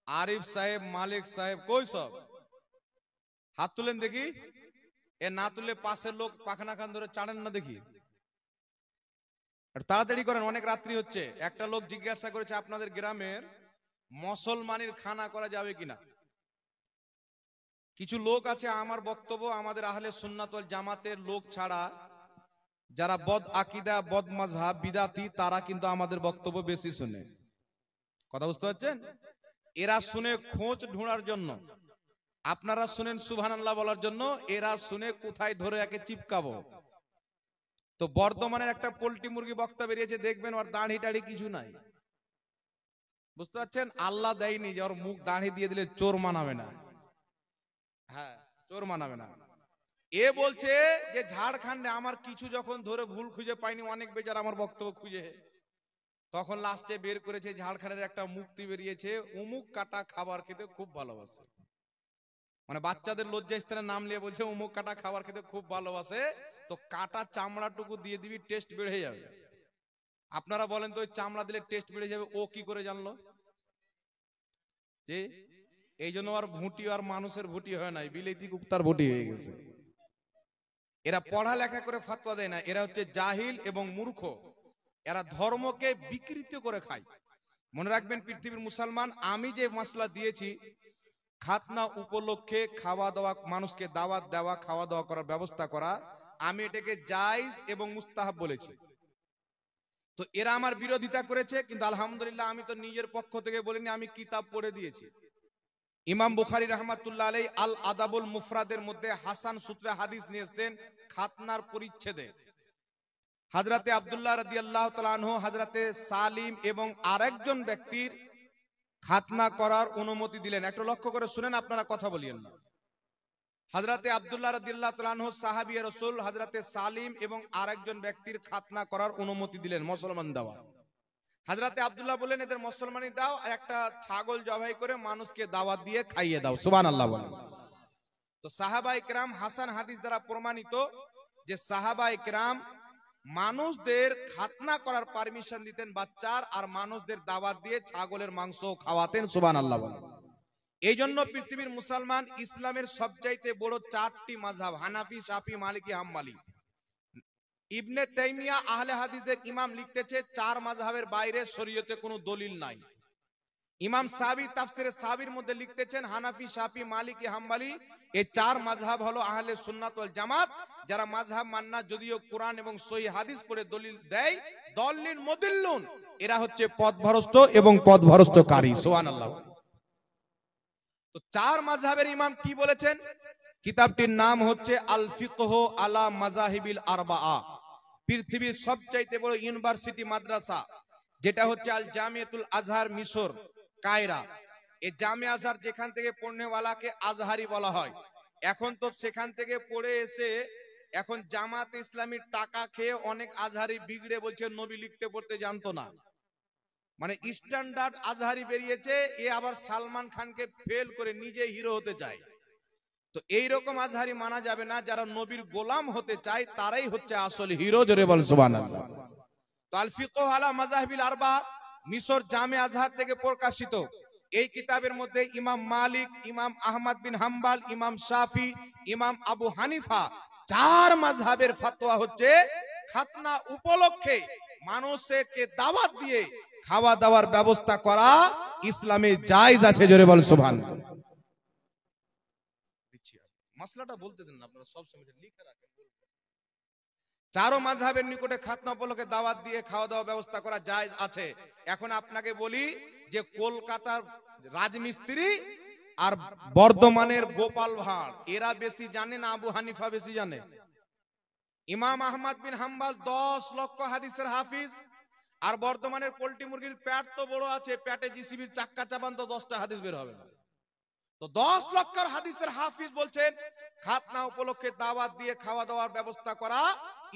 Speaker 1: আরিফ সাহেব, মালিক সাহেব কই? সব হাত তুলেন দেখি। এ না তুললে পাশের লোক পাখানা খান ধরে চাড়েন না দেখি। তাড়াতাড়ি করেন, অনেক রাত্রি হচ্ছে। একটা লোক জিজ্ঞাসা করেছে আপনাদের গ্রামের মুসলমানের খানা করা যাবে কিনা। কিছু লোক আছে, আমার বক্তব্য আমাদের আহলে সুন্নাত ওয়াল জামাতের লোক ছাড়া যারা বদ আকীদা, বদ মাযহাব, বিদাতি, তারা কিন্তু আমাদের বক্তব্য বেশি শুনে। কথা বুঝতে পারছেন? এরা শুনে খোঁজ ঢোঁড়ার জন্য, আপনারা শুনেন সুবহানাল্লাহ বলার জন্য, এরা শুনে কোথায় ধরে একে চিপকাবো। তো বর্ধমানের একটা পোল্ট্রি মুরগি বক্তা বেরিয়েছে, দেখবেন ওর দাড়ি টাড়ি কিছু নাই। বুঝতে পারছেন? আল্লাহ দেয়নি যে ওর মুখ দাড়ি দিয়ে দিলে চোর মানাবে না। হ্যাঁ, চোর মানাবে না। এ বলছে যে ঝাড়খণ্ডে আমার কিছু যখন ধরে ভুল খুঁজে পাইনি, অনেক বেচারা আমার বক্তব্য খুঁজে, তখন লাস্টে বের করেছে ঝাড়খণ্ডের একটা মুক্তি বেরিয়েছে, উমুক কাটা খাবার খেতে খুব ভালোবাসে। মানে বাচ্চাদের লজ্জাস্থানের নাম নিয়ে বলছে উমুক কাটা খাবার খেতে খুব ভালোবাসে। তো কাটা চামড়াটুকু দিয়ে দিবি, টেস্ট বেড়ে যাবে। আপনারা বলেন তো ওই চামড়া দিলে টেস্ট বেড়ে যাবে, ও কি করে জানলো? এই জন্য আর ভুটি আর মানুষের ভুটি হয় নাই, বিলেতি কুত্তার ভুটি হয়ে গেছে। এরা পড়ালেখা করে ফতোয়া দেয় না, এরা হচ্ছে জাহিল এবং মূর্খ। এরা ধর্মকে বিকৃত করে খায়। মনে রাখবেন পৃথিবীর মুসলমান, আমি যে মাসলা দিয়েছি খাতনা উপলক্ষে খাওয়া দাওয়া, মানুষকে দাওয়াত দেওয়া, খাওয়া দাওয়া করার ব্যবস্থা করা, আমি এটাকে জায়েজ এবং মুস্তাহাব বলেছি। তো এরা আমার বিরোধিতা করেছে, কিন্তু আলহামদুলিল্লাহ আমি তো নিজের পক্ষ থেকে বলিনি, আমি কিতাব পড়ে দিয়েছি। ইমাম বুখারী রাহমাতুল্লাহ আলাইহি আল আদাবুল মুফরাদের মধ্যে হাসান সূত্রে হাদিস নিয়েছেন খাতনার পরিচ্ছেদে। হযরতে আব্দুল্লাহ রাদিয়াল্লাহু তাআলা আনহু, হযরতে সালিম এবং আরেকজন ব্যক্তির খাতনা করার অনুমতি দিলেন। একটু লক্ষ্য করে শুনেন, আপনারা কথা বলিয়েন না। হযরতে আব্দুল্লাহ রাদিয়াল্লাহু তাআলা আনহু সাহাবী রাসূল হযরতে সালিম এবং আরেকজন ব্যক্তির খাতনা করার অনুমতি দিলেন, মুসলমান দেওয়া। হযরতে আব্দুল্লাহ বললেন এদের মুসলমানি দাও আর একটা ছাগল জবাই করে মানুষকে দাওয়াত দিয়ে খাইয়ে দাও, সুবহানাল্লাহ বলেন। তো সাহাবায়ে কেরাম, হাসান হাদিস দ্বারা প্রমাণিত যে সাহাবায়ে কেরাম মানুষদের খাতনা করার পারমিশন দিতেন বাচ্চার, আর মানুষদের দাওয়াত দিয়ে ছাগলের মাংস খাওয়াতেন, সুবহানাল্লাহ বলেন। এই জন্য পৃথিবীর মুসলমান ইসলামের সবচাইতে বড় চারটি মাযহাব, হানাফি, শাফি, মালিকি, হাম্বলি। ইবনে তাইমিয়া আহলে হাদিসদের ইমাম লিখতেছে চার মাযহাবের বাইরে শরীয়তে কোনো দলিল নাই। ইমাম সাবি তাফসিরে সাবির মধ্যে লিখতেছেন হানাফি, শাফি, মালিকি, হাম্বলি এই চার মাযহাব হলো আহলে সুন্নাত ওয়াল জামাত। যারা মাযহাব মান্না যদিও কোরআন এবং সহিহ হাদিস পড়ে দলিল দেয়, দল্লিন মুদিল্লুন, এরা হচ্ছে পথভ্রষ্ট এবং পথভ্রষ্টকারী, সুবহানাল্লাহ। তো চার মাযহাবের ইমাম কি বলেছেন? কিতাবটির নাম হচ্ছে আল ফিকহ আলা মাযাহিবিল আরবাআ। পৃথিবীর সবচাইতে বড় ইউনিভার্সিটি মাদ্রাসা যেটা হচ্ছে আল জামিয়াতুল আজহার, মিশর, কায়রা। এই জামিয়া আজহার যেখান থেকে পড়নেওয়ালাকে আজহারি বলা হয়। এখন তো সেখান থেকে পড়ে এসে এখন জামাত ইসলামীর টাকা খেয়ে অনেক আজহারি বিগড়ে বলছে নবী লিখতে পড়তে জানতো না, মানে স্ট্যান্ডার্ড আজহারি বেরিয়েছে। এ আবার সালমান খানকে ফেল করে নিজে হিরো হতে চায়। তো এইরকম আজহারি মানা যাবে না। যারা নবীর গোলাম হতে চায় তারাই হচ্ছে আসল হিরো, জোরে বল সুবহানাল্লাহ। তো আল ফিকহ আলা মাযাহিবিল আরবা মিশর জামে আজহার থেকে প্রকাশিত এই কিতাবের মধ্যে ইমাম মালিক, ইমাম আহমদ বিন হাম্বল, ইমাম শাফি, ইমাম আবু হানিফা চার মাযহাবের ফতোয়া হচ্ছে খাতনা উপলক্ষে মানুষকে দাওয়াত দিয়ে খাওয়া দাওয়ার ব্যবস্থা করা ইসলামে জায়েজ আছে, জোরে বল সুবহানাল্লাহ। মাসলাটা বলতে দেন না, আপনারা সব সময় লিখে রাখেন। চারো মাযহাবের নিকটে খাতনা উপলক্ষে দাওয়াত দিয়ে খাওয়া দাওয়া ব্যবস্থা করা জায়েজ আছে। এখন আপনাকে বলি যে কলকাতার রাজমিস্ত্রি আর বর্ধমানের গোপাল ভাঁড় এরা বেশি জানে না আবু হানিফা বেশি জানে? ইমাম আহমদ বিন হাম্বল 10 লক্ষ হাদিসের হাফিজ, আর বর্ধমানের পোল্ট্রি মুরগির প্যাট তো বড় আছে, প্যাটে জিসিবির চাক্কা চাবান তো 10টা হাদিস বের হবে না। তো 10 লক্ষ হাদিসের হাফিজ বলছেন খাতনা উপলক্ষে দাওয়াত দিয়ে খাওয়া দাওয়ার ব্যবস্থা করা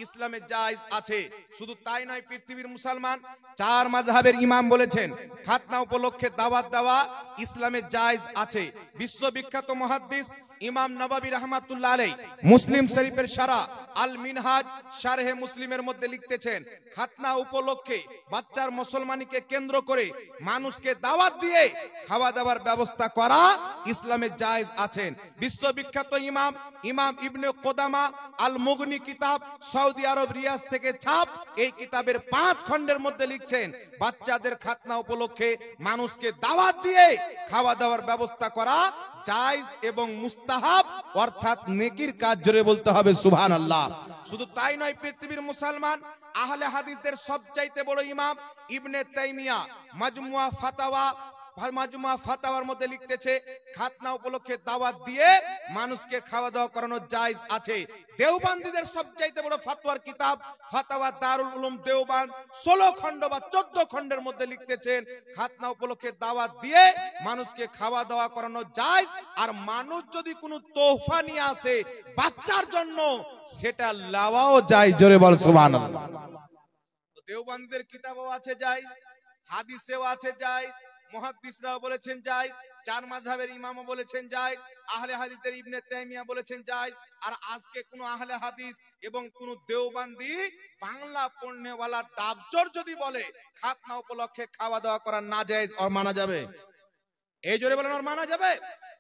Speaker 1: ইসলামে জায়েজ আছে। শুধু তাই নয়, পৃথিবীর মুসলমান চার মাযহাবের ইমাম বলেছেন খাতনা উপলক্ষে দাওয়াত দেওয়া ইসলামে জায়েজ আছে। বিশ্ববিখ্যাত মুহাদ্দিস ইমাম নববী রাহমাতুল্লাহ আলাইহি মুসলিম শরীফের শারা আল মিনহাজ শারহে মুসলিমের মধ্যে লিখতেছেন খাতনা উপলক্ষে বাচ্চার মুসলমানিকে কেন্দ্র করে মানুষকে দাওয়াত দিয়ে খাওয়া দাওয়ার ব্যবস্থা করা ইসলামে জায়েজ আছেন। বিশ্ববিখ্যাত ইমাম ইবনে কুদামা আল মুগনি কিতাব, সৌদি আরব রিয়াজ থেকে ছাপ, এই কিতাবের 5 খণ্ডের মধ্যে লিখছেন বাচ্চাদের খাতনা উপলক্ষে মানুষকে দাওয়াত দিয়ে খাওয়া দাওয়ার ব্যবস্থা করা জায়েজ এবং মুস্তাহাব, অর্থাৎ নেকির কাজ, জোরে বলতে হবে সুবহানাল্লাহ। শুধু তাই নয়, পৃথিবীর মুসলমান আহলে হাদিসদের সবচাইতে বড় ইমাম ইবনে তাইমিয়া মাজমুয়া ফাতাওয়ার মধ্যে লিখতেছে খাতনা উপলক্ষে দাওয়াত দিয়ে মানুষকে খাওয়া দাওয়া করানো জায়েজ আছে। দেওবন্দীদের সবচাইতে বড় ফাতোয়ার কিতাব ফাতাওয়া দারুল উলুম দেওবন্দ 16 খণ্ড বা 14 খণ্ডের মধ্যে লিখতেছেন খাতনা উপলক্ষে দাওয়াত দিয়ে মানুষকে খাওয়া দাওয়া করানো জায়েজ। আর মানুষ যদি কোনো তোহফা নিয়ে আসে বাচ্চার জন্য সেটা লাওয়াও জায়েজ, জোরে বল সুবহানাল্লাহ। তো দেওবন্দীদের কিতাবও আছে জায়েজ, হাদিসেও আছে জায়েজ, মুহাদ্দিসরাও বলেছেন জায়েজ, চার মাযহাবের ইমামও বলেছেন জায়েজ, আহলে হাদিসের ইবনে তাইমিয়া বলেছেন জায়েজ। আর আজকে কোন আহলে হাদিস এবং কোন দেওবন্দি বাংলা পড়নেওয়ালা ডাবজোর যদি বলে খাতনা উপলক্ষে খাওয়া দাওয়া করা না জায়েজ, আর মানা যাবে? এই জোরে বলেন, আর মানা যাবে?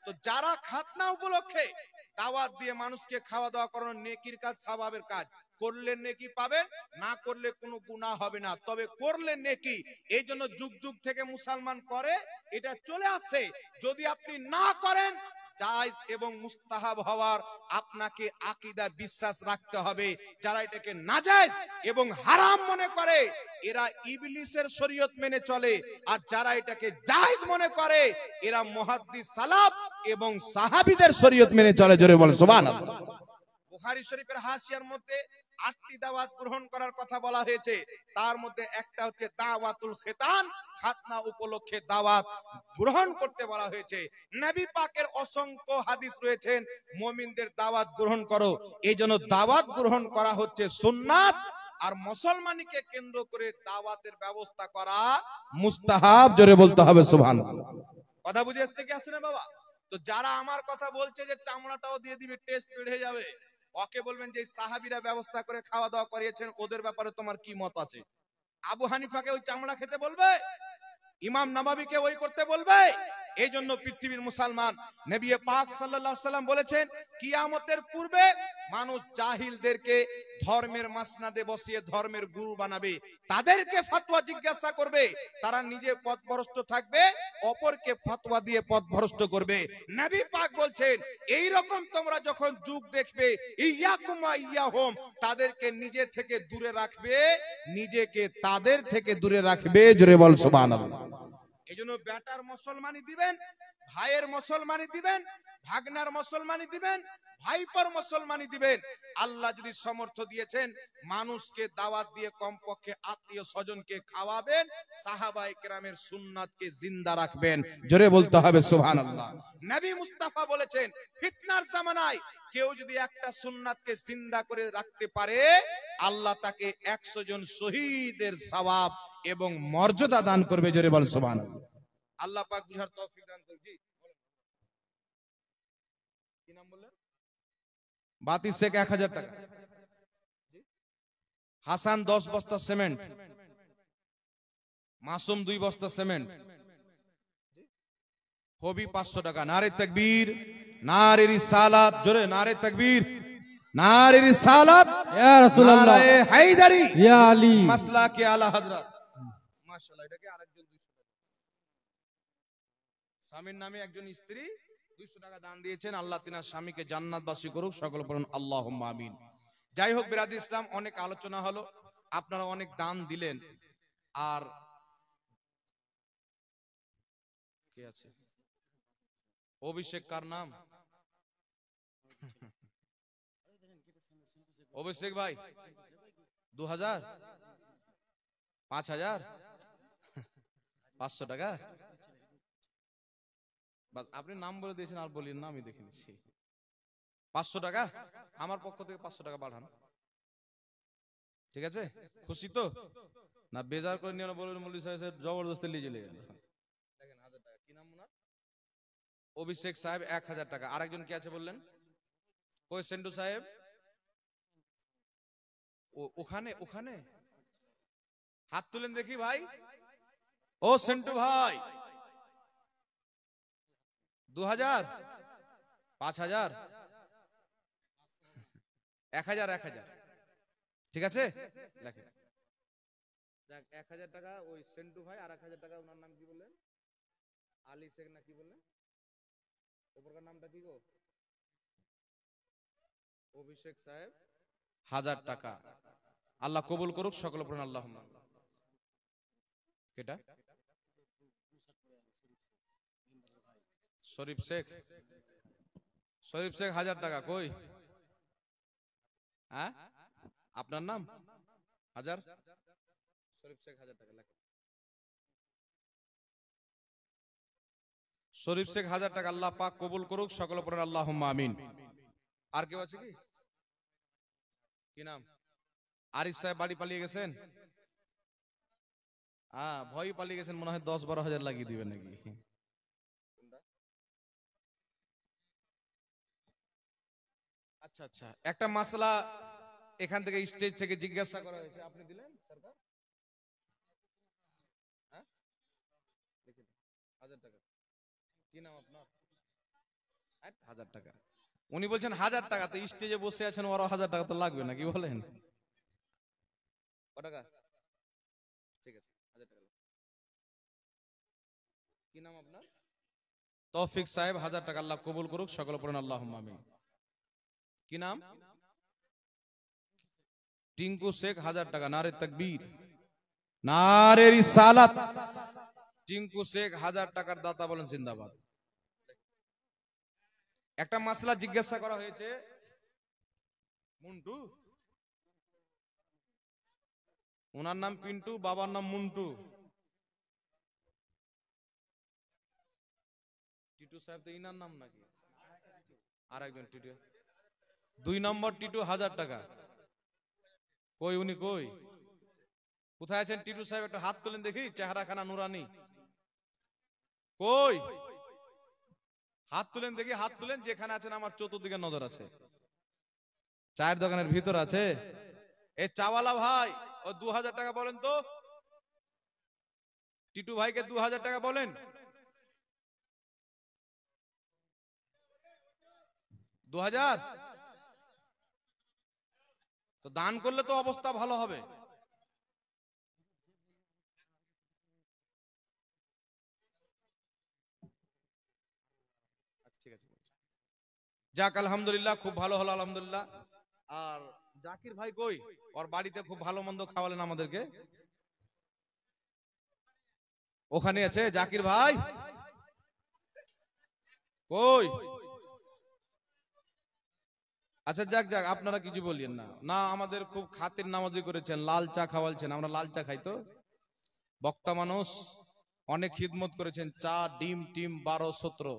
Speaker 1: তো যারা খাতনা উপলক্ষে দাওয়াত দিয়ে মানুষকে খাওয়া দাওয়া করানো নেকির কাজ, সওয়াবের কাজ, করলে নেকি পাবেন, না করলে কোনো গুনাহ হবে না, তবে করলে নেকি। এই জন্য যুগ যুগ থেকে মুসলমান করে, এটা চলে আসছে। যদি আপনি না করেন জায়েজ এবং মুস্তাহাব হওয়ার আপনাকে আকীদা বিশ্বাস রাখতে হবে। যারা এটাকে নাজায়েজ এবং হারাম মনে করে এরা ইবলিসের শরীয়ত মেনে চলে, আর যারা এটাকে জায়েজ মনে করে এরা মুহাদ্দিস সালাফ এবং সাহাবীদের শরীয়ত মেনে চলে, জোরে বলেন সুবহানাল্লাহ। বুখারী শরীফের হাসিয়ার মধ্যে 8টি দাওয়াত গ্রহণ করার কথা বলা হয়েছে। তার মধ্যে একটা হচ্ছে দাওয়াতুল খিতান, খাতনা উপলক্ষে দাওয়াত গ্রহণ করতে বলা হয়েছে। নবী পাকের অসংখ্য হাদিস রয়েছেন মুমিনদের দাওয়াত গ্রহণ করো, এই জন্য দাওয়াত গ্রহণ করা হচ্ছে সুন্নাত। আর মুসলমানকে কেন্দ্র করে দাওয়াতের ব্যবস্থা করা মুস্তাহাব। জোরে বলতে হবে সুবহানাল্লাহ। কথা বুঝে আসছে কি আসছে না বাবা? তো যারা আমার কথা বলছে যে চামড়াটাও দিয়ে দিবে, টেস্ট বেড়ে যাবে, ওকে বলবেন যে সাহাবীরা ব্যবস্থা করে খাওয়া দাওয়া করিয়েছেন, ওদের ব্যাপারে তোমার কি মত আছে? আবু হানিফাকে ওই চামড়া খেতে বলবে? ইমাম নববীকে ওই করতে বলবে? এই জন্য পৃথিবীর মুসলমান, নবী পাক সাল্লাল্লাহু আলাইহি সাল্লাম বলেছেন কিয়ামতের পূর্বে মানুষ জাহিলদেরকে ধর্মের মাসনাদে বসিয়ে ধর্মের গুরু বানাবে, তাদেরকে ফতোয়া জিজ্ঞাসা করবে, তারা নিজে পথভ্রষ্ট থাকবে, অপরকে ফতোয়া দিয়ে পথভ্রষ্ট করবে। নবী পাক বলছেন এই রকম তোমরা যখন যুগ দেখবে, ইয়াকুম ওয়া ইয়াহুম, তাদেরকে নিজে থেকে দূরে রাখবে, নিজেকে তাদের থেকে দূরে রাখবে। জোরে বল সুবহানাল্লাহ। এইজন্য বেটার মুসলমানি দিবেন, ভাইয়ের মুসলমানি দিবেন, ভাগনার মুসলমানি দিবেন, ভাইপোর মুসলমানি দিবেন। আল্লাহ যদি সামর্থ্য দিয়েছেন মানুষকে দাওয়াত দিয়ে কমপক্ষে আত্মীয় স্বজনকে খাওয়াবেন, সাহাবায়ে কেরামের সুন্নাতকে জিন্দা রাখবেন। জোরে বলতে হবে সুবহানাল্লাহ। নবী মুস্তাফা বলেছেন ফিতনার জামানায় কেউ যদি একটা সুন্নাতকে জিন্দা করে রাখতে পারে, আল্লাহ তাকে 100 জন শহীদের সওয়াব এবং মর্যাদা দান করবে। জোরে বল সুবহানাল্লাহ। আল্লাহ পাক বুঝার তৌফিক দান করুন। জি কি নাম বললেন? বাতি শেখ 1000 টাকা, হাসান 10 বস্তা সিমেন্ট, মাসুম 2 বস্তা সিমেন্ট, হবি 500 টাকা। নারে তাকবীর, নারে রিসালাত। জোরে নারে তাকবীর, নারে রিসালাত,
Speaker 2: ইয়া রাসূলুল্লাহ,
Speaker 1: নারে হায়দারি,
Speaker 2: ইয়া আলী,
Speaker 1: মাসলাকে আলা হযরত। মাশাআল্লাহ, এটাকে আরেকজন 200 টাকা, স্বামীর নামে একজন স্ত্রী 200 টাকা দান দিয়েছেন। আল্লাহ তিনার স্বামীকে জান্নাতবাসী করুক, সকল পড়ুন আল্লাহুম্মা আমিন। যাই হোক বিরাদি ইসলাম, অনেক আলোচনা হলো, আপনারা অনেক দান দিলেন। আর কে আছে? অভিষেক কার নাম? অভিষেক ভাই 2000, 5000, 500 টাকা। বাস আপনি নাম বলে দিয়েছেন, আর বলিন না, আমি দেখে নিচ্ছি। 500 টাকা আমার পক্ষ থেকে 500 টাকা পাঠান। ঠিক আছে? খুশি তো না? বেজার করে নিয়ে বলবেন মৌলভী সাহেব জবরদস্তি নিয়ে চলে গেল। দেখেন 1000 টাকা। কি নাম ওনার? অভিষেক সাহেব 1000 টাকা। আরেকজন কি আছে বললেন? কই সেন্টু সাহেব? ওখানে ওখানে হাত তুলেন দেখি ভাই। ও সেন্টু ভাই, 2000, 5000, 1000, 1000। ঠিক আছে, দেখেন। যাক 1000 টাকা ওই সেন্টু ভাই, আর 1000 টাকা ওনার নাম কি বললেন? আলী শেখ না কি বললেন? ওপরকার নামটা কি গো? অভিষেক সাহেব 1000 টাকা। আল্লাহ কবুল করুক, সকল পড়ুন আল্লাহুম্মা। কেটা? শরীফ শেখ, শরীফ শেখ 1000 টাকা। কই? হ্যাঁ, আপনার নাম 1000? শরীফ শেখ 1000 টাকা লেখেন। শরীফ শেখ 1000 টাকা। আল্লাহ পাক কবুল করুক, সকল পড়ুন আল্লাহুম্মা আমিন। আর কেউ আছে কি? কি নাম? আরিফ সাহেব বাড়ি পালিয়ে গেছেন? ভয় পালিয়ে গেছেন মনে হয়। 10-12 হাজার লাগিয়ে দিবেন নাকি? আচ্ছা আচ্ছা, একটা মাসলা এখান থেকে স্টেজ থেকে জিজ্ঞাসা করা হয়েছে, আপনি দিলেন সরকার? হ্যাঁ, 1000 টাকা। কি নাম আপনার? 1000 টাকা। উনি বলছেন 1000 টাকা, তো স্টেজে বসে আছেন, ওরা 1000 টাকা তো লাগবে নাকি বলেন? কত টাকা? ঠিক আছে, 1000 টাকা। কি নাম আপনার? তৌফিক সাহেব 1000 টাকা। আল্লাহ কবুল করুক, সকল পড়ুন আল্লাহুম্মা আমিন। কি নাম? টিঙ্কু শেখ 1000 টাকা। নারে তাকবীর, নারে রিসালাত। টিঙ্কু শেখ 1000 টাকার দাতা, বলেন জিন্দাবাদ। একটা মাসলা জিজ্ঞাসা করা হয়েছে, মুন্টু ওনার নাম পিন্টু, বাবার নাম মুন্টু। টিটু সাহেব তো ইনার নাম নাকি? আর একজন টিটু, 2 নম্বর টিটু 1000 টাকা। কই উনি কই? কোথায় আছেন টিটু সাহেব? একটু হাত তোলেন দেখি, চেহারা খানা নুরানি। কই? হাত তুলেন দেখি, হাত তুলেন। যেখানে আছেন আমার চতুর্দিকে নজর আছে। চায়ের দোকানের ভিতর আছে এই চাওয়ালা ভাই, ও 2000 টাকা বলেন তো। টিটু ভাইকে 2000 টাকা বলেন। 2000 তো দান করলে তো অবস্থা ভালো হবে। ঠিক আছে, যাক আলহামদুলিল্লাহ, খুব ভালো হলো আলহামদুলিল্লাহ। আর জাকির ভাই কই? ওর বাড়িতে খুব ভালো মন্দ খাওয়ালেন আমাদেরকে। ওখানে আছে জাকির ভাই? কই? আচ্ছা যাক যাক, আপনারা কিছু বলিয়েন না। না, আমাদের খুব খাতির নামাজি করেছেন, লাল চা খাওয়ালছেন। আমরা লাল চা খাই তো, বক্তা মানুষ, অনেক খিদমত করেছেন। চা, ডিম টিম 12-17।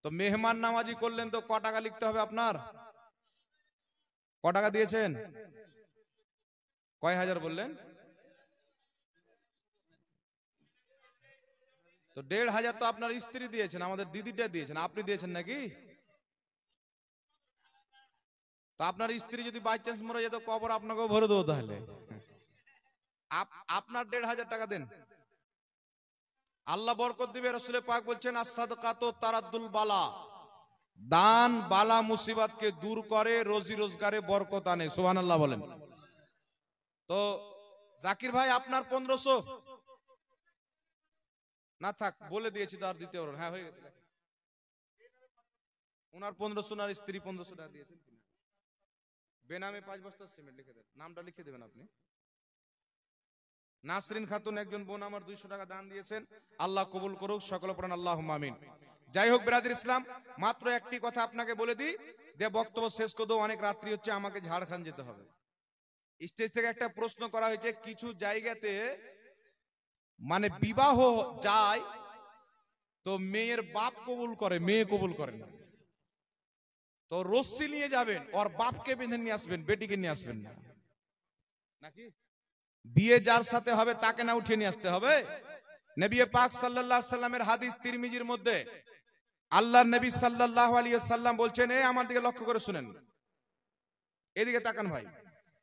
Speaker 1: তো মেহমান নামাজি করলেন তো ক টাকা লিখতে হবে আপনার? ক টাকা দিয়েছেন? কয় হাজার বললেন? তো 1500 তো আপনার স্ত্রী দিয়েছেন, আমাদের দিদিটা দিয়েছেন, আপনি দিয়েছেন নাকি? তো আপনার স্ত্রী যদি বাই চান্স মরে যেত, কবর আপনাকেও ভরে দেবো তাহলে। আপনার 1500 টাকা দেন, আল্লাহ বরকত দিবে। রাসূল পাক বলছেন আস-সাদকাতু তারাদ্দুল বালা, দান বালা মুসিবতকে দূর করে, রোজি রোজগারে বরকত আনে। সুবহানাল্লাহ বলেন। তো জাকির ভাই আপনার 1500 না থাক, বলে দিয়েছি তো, আর দিতে পারবেন। হ্যাঁ হয়ে গেছে। ওনার 1500, আর স্ত্রী 1500 টাকা দিয়েছেন। বেনামে 5 বস্তা সিমেন্ট লিখে দেন, নামটা লিখে দেবেন আপনি। নাসরিন খাতুন একজন বোন আমার 200 টাকা দান দিয়েছেন, আল্লাহ কবুল করুক, সকলে পড়েন আল্লাহুম্মা আমিন। যাই হোক বিরাদর ইসলাম, মাত্র একটি কথা আপনাকে বলে দিই, যে বক্তব্য শেষ করে দেবো, অনেক রাত্রি হচ্ছে, আমাকে ঝাড়খণ্ড যেতে হবে। স্টেজ থেকে একটা প্রশ্ন করা হয়েছে, কিছু জায়গাতে মানে বিবাহ যায় তো মেয়ের বাপ কবুল করে, মেয়ে কবুল করে না। তো রস্সি নিয়ে যাবেন, ওর বাপকে বেঁধে নিয়ে আসবেন, বেটিকে নিয়ে আসবেন না নাকি? বিয়ে যার সাথে হবে তাকে না উঠিয়ে নিয়ে আসতে হবে? নবী পাক সাল্লাল্লাহু আলাইহি সাল্লামের হাদিস তিরমিজির মধ্যে আল্লাহর নবী সাল্লাল্লাহু আলাইহি সাল্লাম বলছেন, এই আমার দিকে লক্ষ্য করে শুনেন, এদিকে তাকান ভাই।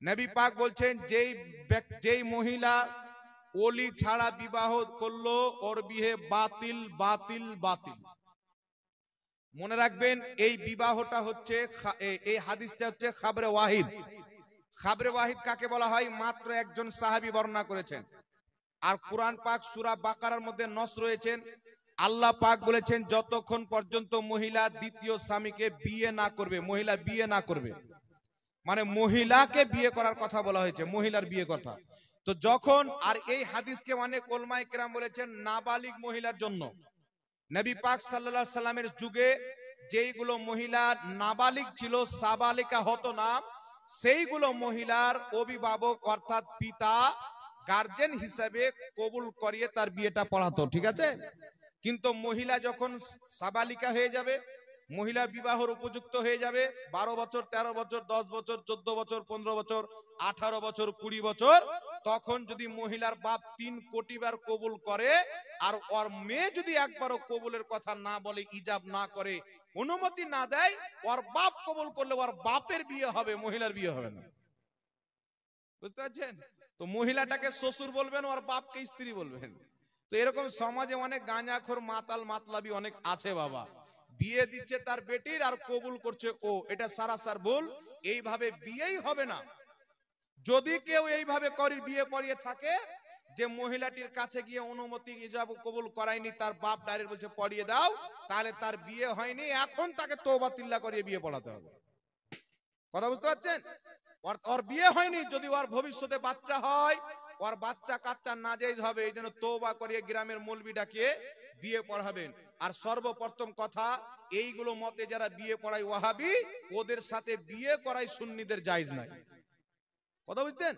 Speaker 1: নবী পাক বলছেন, যেই মহিলা ওলি ছাড়া বিবাহ করলো, ওর বিয়ে বাতিল বাতিল বাতিল। মনে রাখবেন, এই বিবাহটা হচ্ছে, এই হাদিসটা হচ্ছে খাবরে ওয়াহিদ। খাবরে ওয়াহিদ কাকে বলা হয়? মাত্র একজন সাহাবী বর্ণনা করেছেন। আর কুরআন পাক সূরা বাকারার মধ্যে নস রয়েছেন, আল্লাহ পাক বলেছেন যতক্ষণ পর্যন্ত মহিলা দ্বিতীয় স্বামীকে বিয়ে না করবে, মহিলা বিয়ে না করবে, মানে মহিলাকে বিয়ে করার কথা বলা হয়েছে, মহিলার বিয়ে কথা। তো যখন, আর এই হাদিসকে অনেক উলামায়ে কেরাম বলেছেন নাবালিগ মহিলার জন্য। নবী পাক সাল্লাল্লাহু আলাইহি সাল্লামের যুগে যেইগুলো মহিলা নাবালিগ ছিল, সাবালিকা হতো না, সেইগুলো মহিলার অভিভাবক অর্থাৎ পিতা গার্জেন হিসেবে কবুল করিয়ে তার বিয়েটা পড়াতো, ঠিক আছে? কিন্তু মহিলা যখন সাবালিকা হয়ে যাবে, মহিলা বিবাহের উপযুক্ত হয়ে যাবে, 12 বছর, 13 বছর, 10 বছর, 14 বছর, 15 বছর, 18 বছর, 20 বছর, তখন যদি মহিলার বাপ 3 কোটি বার কবুল করে, আর ওর মেয়ে যদি একবারও কবুলের কথা না বলে, ইজাব না করে, অনুমতি না দেয়, ওর বাপ কবুল করলে ওর বাপের বিয়ে হবে, মহিলার বিয়ে হবে না। বুঝতে পারছেন? তো মহিলাটাকে শ্বশুর বলবেন, ওর বাপকে স্ত্রী বলবেন। তো এরকম সমাজে অনেক গাঁজাখোর মাতাল মাতলাবি অনেক আছে বাবা, বিয়ে দিচ্ছে তার বেটির আর কবুল করছে ও, এটা সারাসার ভুল। এইভাবে বিয়েই হবে না। যদি কেউ এইভাবে বিয়ে পড়িয়ে থাকে, যে মহিলাটির কাছে গিয়ে অনুমতি ইজাব কবুল করায়নি, তার বাপ ডাইরেক্ট বলছে পড়িয়ে দাও, তাহলে তার বিয়ে হয়নি, এখন তাকে তওবা তিল্লা করিয়ে বিয়ে পড়াতে হবে। কথা বুঝতে পারছেন? ওর বিয়ে হয়নি, যদি ওর ভবিষ্যতে বাচ্চা হয়, ওর বাচ্চা কাচ্চা নাজায়েজ হবে, এই জন্য তওবা করিয়ে গ্রামের মৌলবি ডাকিয়ে বিয়ে পড়াবেন। আর সর্বপ্রথম কথা, এইগুলো মতে যারা বিয়ে পড়ায় ওয়াহাবি, ওদের সাথে বিয়ে করাই সুন্নিদের জায়েজ নাই। কথা বুঝতেন?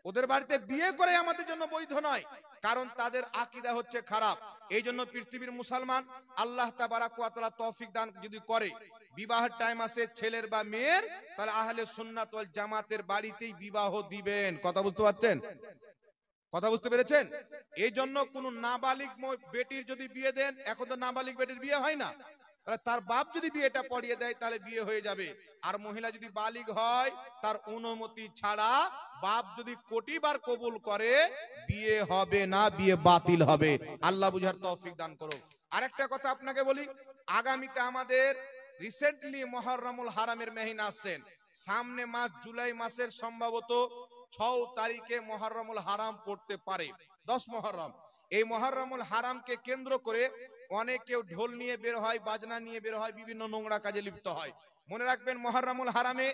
Speaker 1: ওদের বাড়িতে বিয়ে করে আমাদের জন্য বৈধ নয়, কারণ তাদের আকীদা হচ্ছে খারাপ। এই জন্য পৃথিবীর মুসলমান আল্লাহ তাবারাক ওয়া তাআলা তৌফিক দান যদি করে, বিবাহের টাইম আসে ছেলের বা মেয়ের, তাহলে আহলে সুন্নাত ওয়াল জামাতের বাড়িতেই বিবাহ দিবেন। কথা বুঝতে পারছেন? কথা বুঝতে পেরেছেন? এই জন্য কোন নাবালিগ বেটির যদি বিয়ে দেন, এখন তো নাবালিগ বেটির বিয়ে হয় না, তাহলে তার বাপ যদি বিয়েটা পড়িয়ে দেয় তাহলে বিয়ে হয়ে যাবে। আর মহিলা যদি বালিগ হয়, তার অনুমতি ছাড়া বাপ যদি কোটিবার কবুল করে, বিয়ে হবে না, বিয়ে বাতিল হবে। আল্লাহ বুঝার তৌফিক দান করো। আরেকটা কথা আপনাকে বলি, আগামীতে আমাদের রিসেন্টলি মুহররমুল হারামের মহিনা আসছেন। সামনে মাস জুলাই মাসের সম্ভবত 6 তারিখে মুহররমুল হারাম পড়তে পারে, 10 মুহররম। এই মুহররমুল হারামকে কেন্দ্র করে অনেকে ঢোল নিয়ে বের হয়, বাজনা নিয়ে বের হয়, বিভিন্ন নোংরা কাজে লিপ্ত হয়। মনে রাখবেন, মুহররমুল হারামে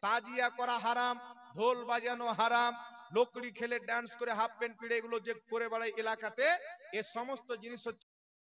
Speaker 1: তাজিয়া করা হারাম, ঢোল বাজানো হারাম, লোকড়ি খেলে ডান্স করে হাফ প্যান্ট পিড়ে এগুলো যে করে বেড়ায় এলাকাতে, এ সমস্ত জিনিস